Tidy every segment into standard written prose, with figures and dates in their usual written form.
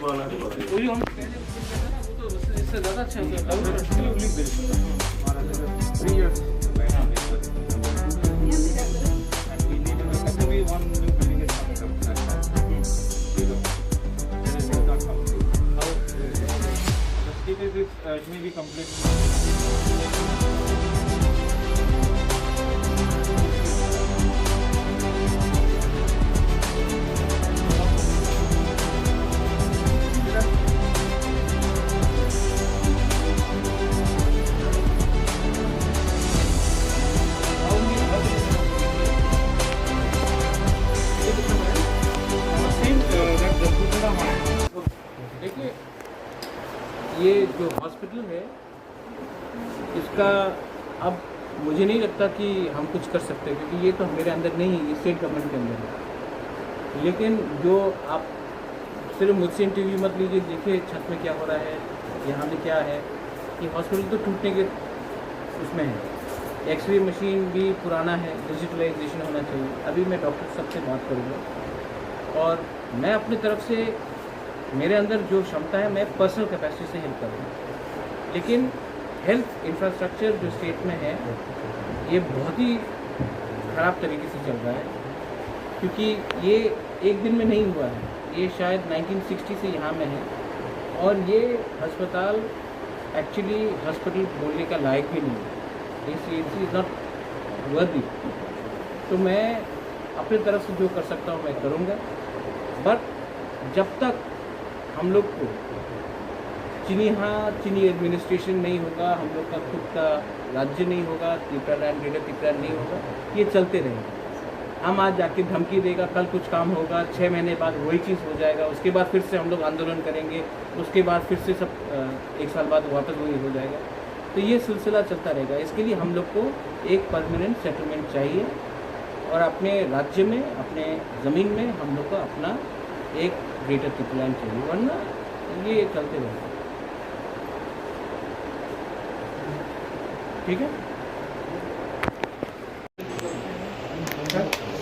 पुराना है वो जो हम पहले था ना, वो तो इससे ज़्यादा अच्छा होता है। लिख दे 3 years And we need maybe one new building is coming up that time. You know, then it is not complete. How the state is it may be complete. देखिए, ये जो हॉस्पिटल है इसका अब मुझे नहीं लगता कि हम कुछ कर सकते, क्योंकि ये तो मेरे अंदर नहीं है, ये स्टेट गवर्नमेंट के अंदर है। लेकिन जो आप सिर्फ मुझसे इंटरव्यू मत लीजिए, देखिए छत में क्या हो रहा है, यहाँ में क्या है। ये हॉस्पिटल तो टूटने के उसमें है। एक्सरे मशीन भी पुराना है, डिजिटलाइजेशन होना चाहिए। अभी मैं डॉक्टर साहब से बात करूँगा और मैं अपनी तरफ से मेरे अंदर जो क्षमता है मैं पर्सनल कैपेसिटी से हेल्प करूँगा। लेकिन हेल्थ इंफ्रास्ट्रक्चर जो स्टेट में है ये बहुत ही ख़राब तरीके से चल रहा है, क्योंकि ये एक दिन में नहीं हुआ है। ये शायद 1960 से यहाँ में है और ये अस्पताल एक्चुअली हॉस्पिटल बोलने का लायक भी नहीं है। CHC is not worthy. तो मैं अपनी तरफ से जो कर सकता हूँ मैं करूँगा, बट जब तक हम लोग को चीनी एडमिनिस्ट्रेशन नहीं होगा, हम लोग का खुद का राज्य नहीं होगा, त्रिपुरा लैंड ग्रेटर त्रिपुरा नहीं होगा, ये चलते रहेंगे। हम आज जाके धमकी देगा, कल कुछ काम होगा, 6 महीने बाद वही चीज़ हो जाएगा, उसके बाद फिर से हम लोग आंदोलन करेंगे, उसके बाद फिर से सब 1 साल बाद वापस वही हो जाएगा। तो ये सिलसिला चलता रहेगा। इसके लिए हम लोग को एक परमानेंट सेटलमेंट चाहिए और अपने राज्य में, अपने ज़मीन में हम लोग को अपना एक ग्रेटर त्रिपुरा लैंड चाहिए, वरना ये चलते रहेगा। ठीक है।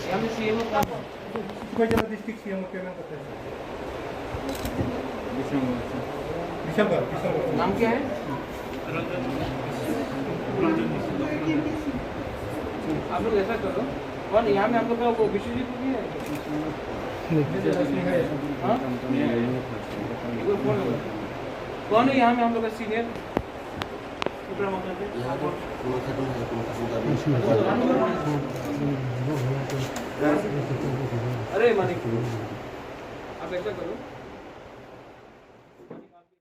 यहाँ में CMO का डिस्ट्रिक्ट सीएम के नाम पता है? नाम क्या है? आप लोग ऐसा करो, कौन यहाँ में हम लोग का वो विश्वजीत भी है? हाँ? कौन है यहाँ में हम लोग का सीनियर? अरे मानिक, आप ऐसा करो